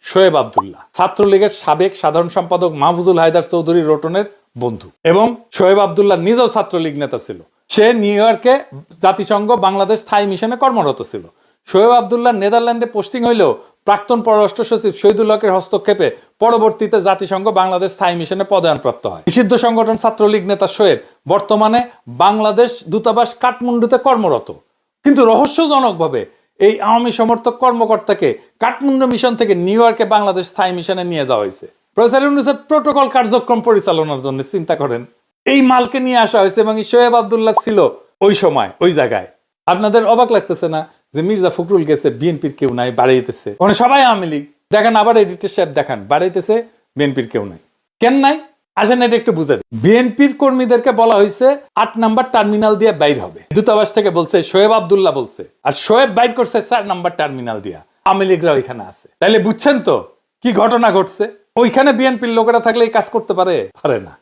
শোয়েব আব্দুল্লাহ, ছাত্রলীগের সাবেক সাধারণ সম্পাদক মাহফুজুল হায়দার চৌধুরী রোটনের বন্ধু, এবং শোয়েব আব্দুল্লাহ নিজেও ছাত্রলীগ নেতা ছিল। সে নিউ ইয়র্কে জাতিসংঘ বাংলাদেশ স্থায়ী মিশনে কর্মরত ছিল। শোয়েব আব্দুল্লাহ নেদারল্যান্ডে পোস্টিং হইলেও প্রাক্তন পররাষ্ট্র সচিব শহীদুল হকের হস্তক্ষেপে পরবর্তীতে জাতিসংঘ বাংলাদেশ স্থায়ী মিশনে পদায়নপ্রাপ্ত হয়। নিষিদ্ধ সংগঠন ছাত্রলীগ নেতা শোয়েব বর্তমানে বাংলাদেশ দূতাবাস কাঠমান্ডুতে কর্মরত। কিন্তু রহস্যজনকভাবে এই আওয়ামী সমর্থক কর্মকর্তাকে কাঠমান্ডু মিশন থেকে নিউ ইয়র্কে বাংলাদেশ স্থায়ী মিশনে নিয়ে যাওয়া হয়েছে প্রফেসর ইউনূসের প্রোটোকল কার্যক্রম পরিচালনার জন্য। চিন্তা করেন, এই মালকে নিয়ে আসা হয়েছে এবং শোয়েব আব্দুল্লাহ ছিল ওই সময় ওই জায়গায়। আপনাদের অবাক লাগতেছে না যে মির্জা ফখরুল গেছে, বিএনপির কেউ নাই, বাড়াইতেছে, মানে সবাই আওয়ামী লীগ। দেখেন আবার এডিটর সাহেব দেখান, বাড়াইতেছে, বিএনপির কেউ নাই। কেন নাই আসেন এটা একটু বুঝাই। বিএনপির কর্মীদেরকে বলা হয়েছে 8 নাম্বার টার্মিনাল দিয়ে বাইর হবে। দূতাবাস থেকে বলছে, শোয়েব আব্দুল্লাহ বলছে, আর শোয়েব বাইর করছে 4 নাম্বার টার্মিনাল দিয়া। আওয়ামী লীগরা ওইখানে আছে। তাইলে বুঝছেন তো কি ঘটনা ঘটছে। ওইখানে বিএনপির লোকেরা থাকলে এই কাজ করতে পারে না।